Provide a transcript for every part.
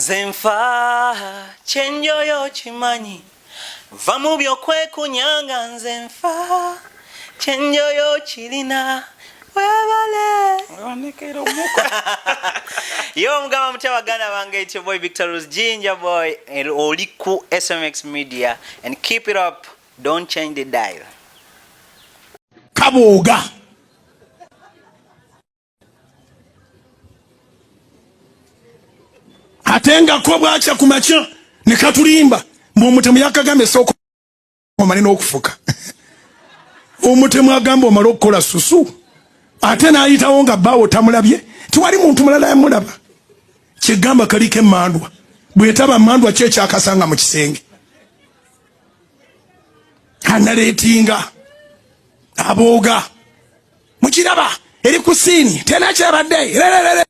Nzenfa chenjo yo chimanyi vamubyo kwe kunyanga nzenfa chenjo yo chilina webale wanekero muka yo mgama mtawagana bange, it's your boy Victor's Ginger Boy and Olukwe SMX Media, and keep it up, don't change the dial. Kaboga atenga ko bwacha kumacha nekatulimba mumutemu yakagambe soko maneno okufuka omutemu agamba omala okukola susu ate naayitawo nga bawo tamulabye tiwali muntu mulala yamulaba kigamba kalike mandwa bwetaba mandwa ky'ekyakasanga mu kisenge analeetinga aboga mukiraba eri kusini tena kyabadde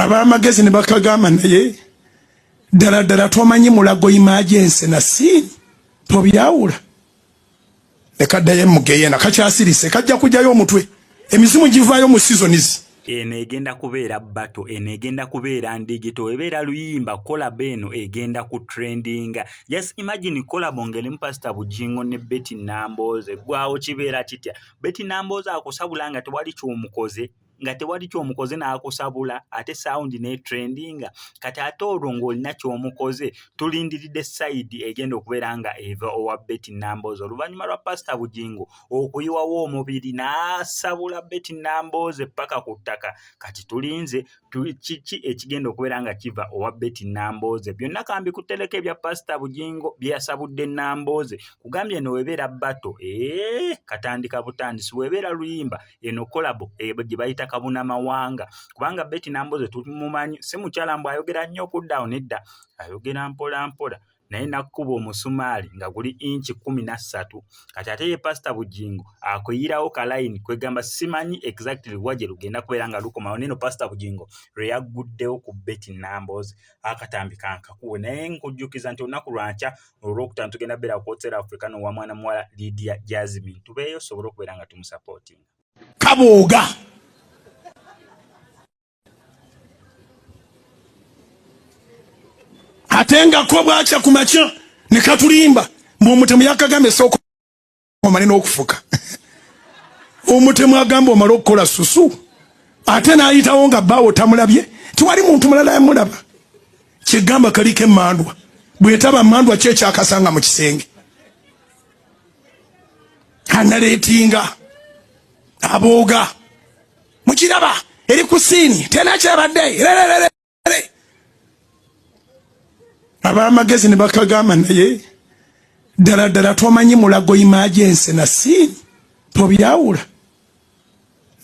abamagezi ne bakagamba naye ddala twamanyi mulago emergency na sini tobyawula lekaddayo mugeye nakakyasirise kajja kujjayo omutwe emizimu givaayo mu seasonizi eno egenda kubeera bato, eno egenda kubeera ndigito, ebeera luyimba collab eno egenda ku trendinga. Just imagine collab ngeli Pastor Bujingo ne Betty Nambooze gwawo kibeera kitya. Betty Nambooze akusabula nga tewali ky'omukoze, nga tewali ky'omukoze n'akusabula ate sound ne trendinga. Kati ate olwo ng'olina ky'omukoze tulindiridde side egenda okubeera nga eva owa Betty Nambooze oluvannyuma lwa Pastor Bujingo okuyiwawo omubiri n'asabula Betty Nambooze paka ku ttaka. Kati tulinze kiki ekigenda okubeera nga kiva owa Betty Nambooze. Byonna kambi kutereka ebya Pastor Bujingo byasabudde Nambooze kugambye eno webeera bato katandika butandisi webeera luyimba eno kolabo gye bayita kabuna mawanga kubanga Betty Nambooze tumumanyi si mukyala mbu ayogera nnyo okuddawo nedda ayogera mpola naye nakkuba omusumaali nga guli inchi 13. Kati ate ye Pastor Bujingo akuyirawo ka line kwegamba simanyi exactly waje lugenda kubeera nga lukomawo neno Pastor Bujingo lweyaguddewo ku Betty Nambooze akatambi kankakuwe naye nkujjukiza nti olunaku lwankya olwokutaano tugenda beera ku Hotel Africano wa mwana muwala Lydia Jasmine tubeeyo sobole okubeera nga tumusupporting. Kaboga atenga ko bwacha kumacha nekatulimba omutemu yakagambe soko maneno okufuka omutemu agamba omala okukola susu ate naayitawo nga bawo tamulabye tiwali muntu mulala yamulaba kigamba kalike mandwa bwetaba mandwa ky'ekyakasanga mu kisenge analeetinga aboga mukiraba eri kusini tena kyabadde abamagezi ne bakagamba naye ddala twamanyi mulago emergency na sini tobyawula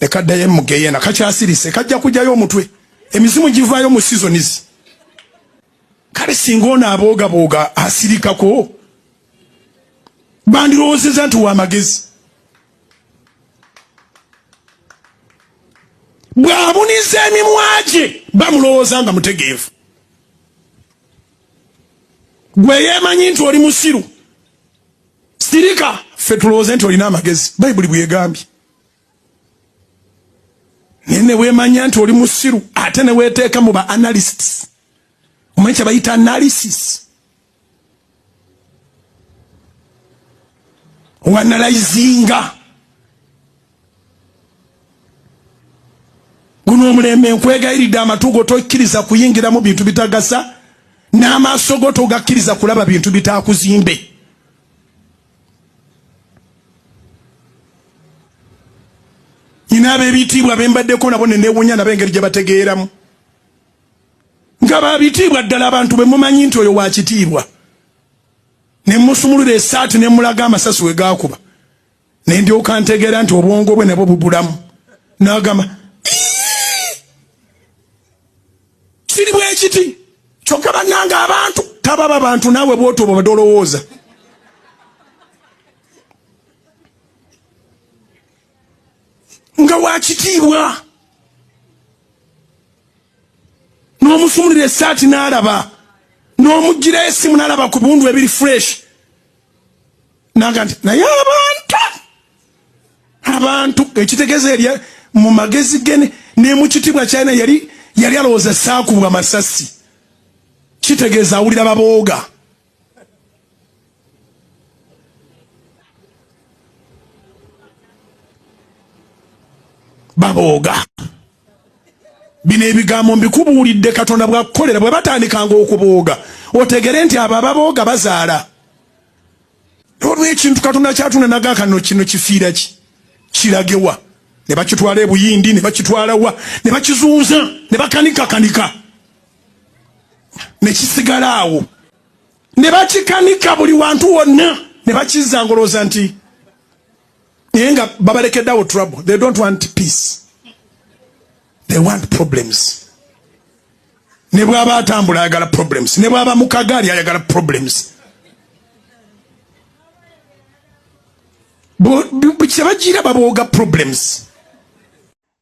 lekaddayo mugeye nakakyasirise kajja kujjayo omutwe emizimu givaayo mu seasonizi kale singa ono abooga asirikako bandirowoozeza nti wamagezi bw'abuniza emimwa gye bamulowooza nga mutegeevu gwe yeemanyi nti oli musiru sirika ffe tulowooze nti olina amagezi bayibuli bwegambye naye ne weemanya nti oli musiru ate ne weeteeka mu ba analysts omanyi kye bayita analysis wanalayizinga guno omulembe nkwegayiridde amatu go tokkiriza kuyingira mu bintu bitagasa n'amaaso go togakkiriza kulaba bintu bitakuzimbe nyina ab'ebitiibwa bembaddeko nabo ne neewunya nabo engeri gye bategeeramu nga babitiibwa ddala abantu be mumanyi nti oyo wa kitiibwa ne musumulula essaati ne mulaga amasasi we gaakuba ne ndyoka ntegeera nti obwongo bwe nabwo bubulamu n'agamba siri bwekiti kyokka bannanga abantu tababa bantu naawe bw'otyo bwe badolowooza nga wakitiibwa n'omusumulira essaati n'alaba n'omuggira essimu n'alaba ku bundu ebiri fresh naga nti naye abantu ekitegeeza eri mu magezi gene ne mu kitiibwa kyalina yali yali alowooza saakubwa masasi kitegeeza awulira babooga. Babooga bino ebigambo mbikubuulidde Katonda bw'akukolera bwe batandikanga okubooga otegere nti abo ababooga bazaala. Olw'ekintu Katonda kyatunda nagakano kino kifiira ki kiragewa ne bakitwala ebuyindi ne bakitwala wa ne bakizuuza ne bakanika ne kisigala awo ne bakikanika buli wantu wonna ne bakizangoloza nti naye nga babalekeddeawo trouble. They don't want peace, they want problems. Ne bw'aba atambula ayagala problems, ne bw'aba mu kagaali ayagala problems. Kyebagira babooga problems.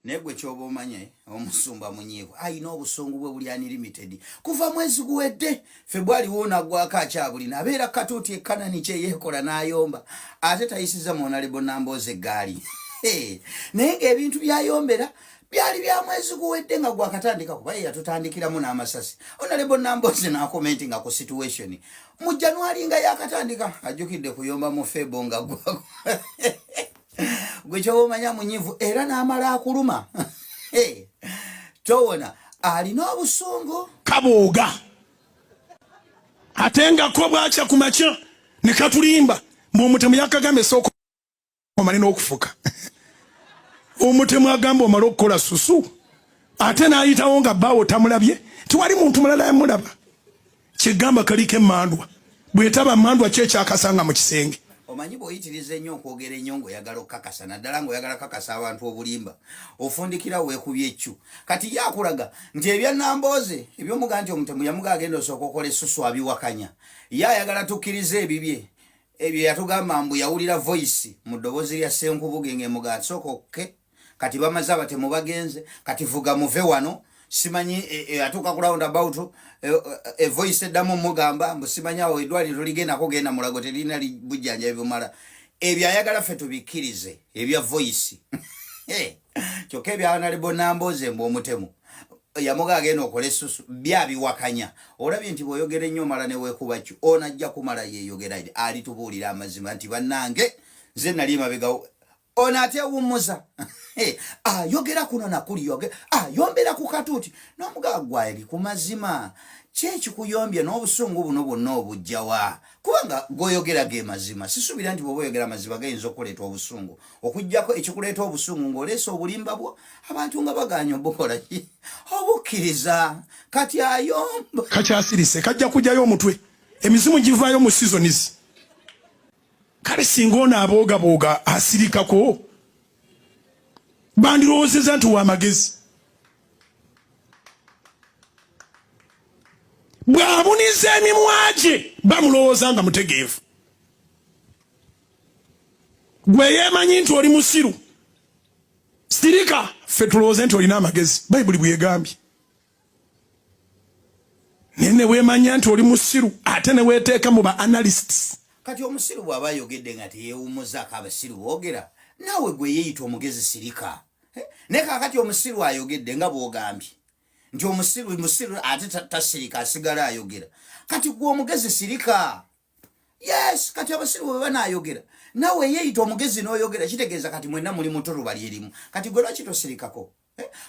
Negwe kyoba omanye omusumba munyiivu ayina obusungu bwe buli unlimited kuva mwezi guwedde February wona gwaka akyabulina abeera katuuti ekanani kye yeekola n'ayomba ate tayisiza Honorable Nambooze eggaali. Naye ng'ebintu byayombera byali bya mwezi guwedde nga gwakatandika kuba yatutandikiramu n'amasasi. Honorable Nambooze n'akomenti nga ku situation mu January nga yakatandika ajjukidde kuyomba mu Febo nga gwako. Gwe kyomanya munyivu era n'amala akuluma. Towona alina obusungu kabooga ate nga ko bwakya ku makya ne katulimba omutemu yakagamba esooka omale n'okufuka. Omutemu agamba omala okukola susu ate n'ayitawo nga bbaawo tamulabye tiwali muntu mulala yamulaba. Kigamba kaliko emmandwa bwetaba mmandwa kyekyakasanga mu kisenge. Omanyi bw'oyitiriza ennyo okwogera ennyo ng'oyagala okukakasa naddala ng'oyagala kakasa abantu Obulimba ofundikira weekubye ekyu kati yakulaga nti ebya Nambooze ebyomuga nti omutemu yamuga agenda osooka okola essusu abiwakanya ye ayagala tukkirize ebibye ebyo yatugamba mbu yawulira voice mu ddoboozi lya Ssenkubuge ng'emuga nsooka okke kati bamaze abatemu bagenze kati vuga muve wano simanyi atuuka ku roundabout a voice eddamu mugamba mbu simanyi awo eddwaliro ligenda kugenda mulago terina bujjanja bibumala ebyo ayagala ffe tubikkirize ebya voice. Kyokka ebya Honorable Nambooze mbu omutemu yamuga agenda okola essusu byabiwakanya. Olabye nti bw'oyogera ennyo omala ne weekuba kyo ono ajja kumala yeeyogera alitubuulira amazima nti bannange nze nali mabegawo ono ate awummuza. Ayogera kuno nakuli ayombera ku katuuti n'omugaa gwali ku mazima kyekikuyombye n'obusungu buno bwonna obujjawa kubanga goyogera ge mazima. Sisuubira nti bw'oba oyogera mazima gayinza okuleeta obusungu okuggyako ekikuleeta obusungu ng'oleesa obulimba bwo abantu nga baganya obukola ki obukkiriza kati ayomba kakyasirise kajja kujjayo omutwe emizimu givaayo mu seasons. Kale singa ono aboogabooga asirikako bandirowoozeza nti w'amagezi bw'abuniza emimwa gye bamulowooza nga mutegeevu. Gwe yeemanyi nti oli musiru sirika ffe tulowooze nti olina amagezi Bayibuli bw'egambye. Naye ne weemanya nti oli musiru ate ne weeteeka mu ba analysts. Kati omusiru bw'aba ayogedde nga teyeewummuzaako abasiru boogera naawe gwe yeeyita omugezi sirika. Naye kaakati omusiru ayogedde nga bw'ogambye nti musiru ate tasirika asigala ayogera kati gwe omugezi sirika. Yes, kati abasiru bwe banaayogera naawe yeeyita omugezi n'oyogera kitegeeza kati mwenna muli mu tolubali erimu kati gwe lwaki tosirikako.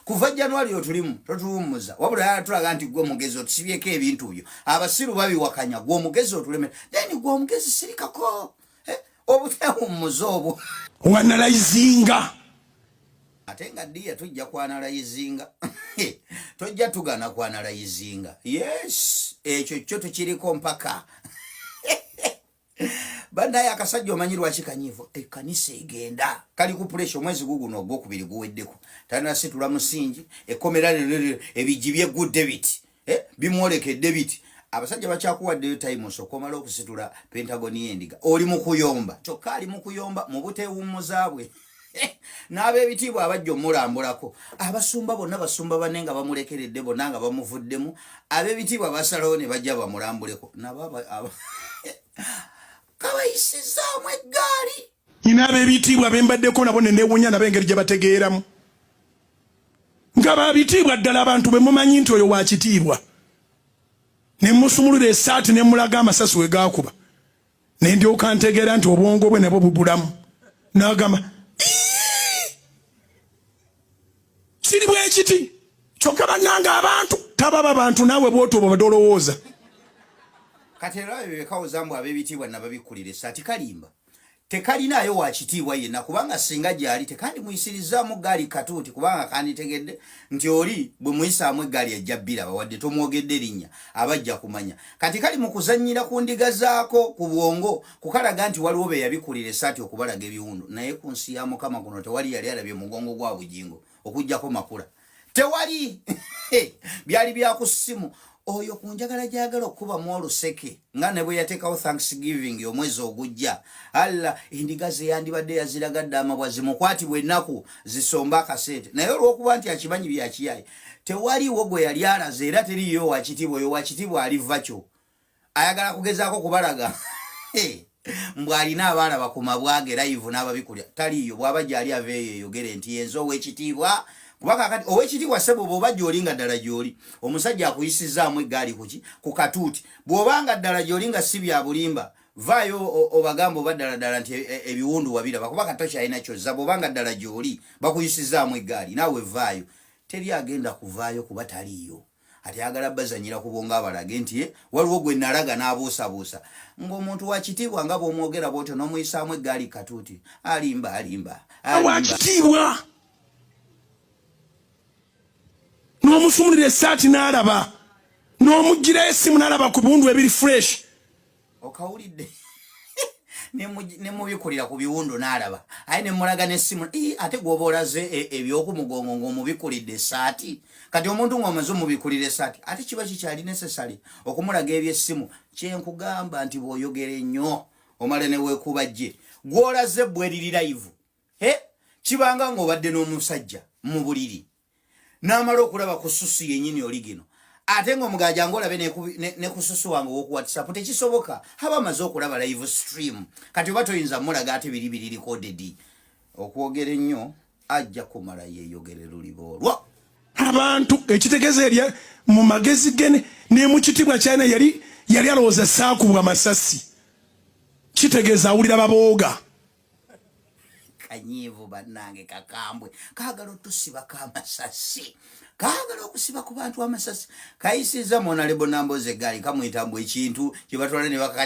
Kuva January otulimu totuwummuza wabula yatulaga nti gwe omugezi otusibyeko ebintu byo abasiru babiwakanya gwe omugezi otulemera then gwe omugezi sirikako obutewummuza obwo wanalayizinga ate nga ddiya tujja kwanalayizinga tojja tugana kwanalayizinga. Yes, ekyo kyo tukiriko mpaka. Bandaye akasajja omanyi lwaki kanyiivu ekkanisa egenda kali ku pressure omwezi guguno ogwokubiri guweddeko tanasitula musingi ekkomera ebijji bye good debit bimwolekedde biti abasajja bakyakuwaddeyo time okumala okusitula Pentagon y'endiga oli mu kuyomba kyokka ali mu kuyomba mu buteewummuza bwe n'ab'ebitiibwa abajja omulambulako abasumba bonna basumba banne nga bamulekeredde bonna nga bamuvuddemu ab'ebitiibwa basalawo ne bajja bamulambuleko nabo kabayisizaamu eggaali. Nyina ab'ebitiibwa bembaddeko nabo ne neewunya nabo engeri gye bategeeramu mugaba bitibwa ddala abantu be mumanyi nti oyo wa kitiibwa ne musumulira essaati ne mulaga amasasi we gakuba ne ndyoka ntegeera nti obwongo bwe nabwo bubulamu n'agamba siri bwe kiti kyokka bannanga abantu tababa bantu naawe bw'otyo obadde olowooza kati era ebyo bekawozambu ab'ebitiibwa nababikulira essaati kalimba tekalinayo wa kitiibwa yenna kubanga singa gyali tekandi muyisirizaamu gaali katuuti kubanga kanditegedde nti oli bwe muyisaamu eggaali ejja bbira bawadde tomwogedde linnya abajja kumanya kati kali mu kuzannyira ku ndiga zaako ku bwongo kukalaga nti waliwo be yabikulira essaati okubalaga ebiwundu naye ku nsi ya Mukama kuno tewali yali alabye mugongo gwa Bujingo okujjako makula tewali byali bya ku ssimu oyo kunjagala jagala okuba mu oluseke nga ne bwe yateekawo Thanksgiving omwezi ogujja alla endiga ze yandibadde yaziragadde amabwazi mukwatibwa ennaku zisomba akasente naye olw'okuba nti akimanyi byakiyaye tewaliwo gwe yali alaze era teriyo wakitiibwa oyo wakitiibwa aliva kyo ayagala kugezaako kubalaga mbw alina abaana bakuma bwage live n'ababikulya taliyo bw'aba gyali aveeyo eyogere nti yenzo ow'ekitiibwa kubaka kati ow'ekitiibwa sebo bw'oba gy'olinga ddala gy'oli omusajja akuyisizaamu eggaali kuki ku katuuti bw'obanga ddala gy'oli nga si bya bulimba vaayo obagamba oba ddala nti ebiwundu wabiraba kuba katoki alina kyozza bw'obanga ddala gy'oli bakuyisizaamu eggaali naawe vaayo teri agenda kuvaayo kuba taliyo ati agala bazanyira ku bwongo abalage nti waliwo gwe nalaga n'abuusabuusa ng'omuntu wa kitiibwa nga bw'omwogera bw'otyo n'omuyisaamu eggaali katuuti alimba wakitiibwa n'omusumulira essaati n'alaba n'omugirayo essimu n'alaba ku biwundu ebiri fresh okawulidde ne mubikulira ku biwundu n'alaba aye ne mulaga n'essimu ate gwoba olaze ebyokumugongo ng'omubikulidde essaati kati omuntu ng'omaze omubikulira essaati ate kiba kikyali necessary okumulaga ebyessimu kyenkugamba nti bw'oyogera ennyo omala ne weekubajje gw'olaze bweriri live kibanga ng'obadde n'omusajja mu buliri n'amala okulaba ku susu yennyini oli gino ate ng'omugaja ng'olabe ne ku susu wange w'oku WhatsApp tekisoboka haba amaze okulaba live stream kati oba toyinza mulaga ate biri recorded okwogera ennyo ajja kumala yeeyogere luliboolwa abantu ekitegeeza erya mu magezi gene ne mu kitiibwa kyana yali alowooza saakubwa masasi kitegeeza awulira babooga kanyiivu bannange kakambwe kaagala otusibako amasasi kaagala okusiba ku bantu amasasi kayisiza Nambooze eggaali kamuyitambwa ekintu kye batwala ne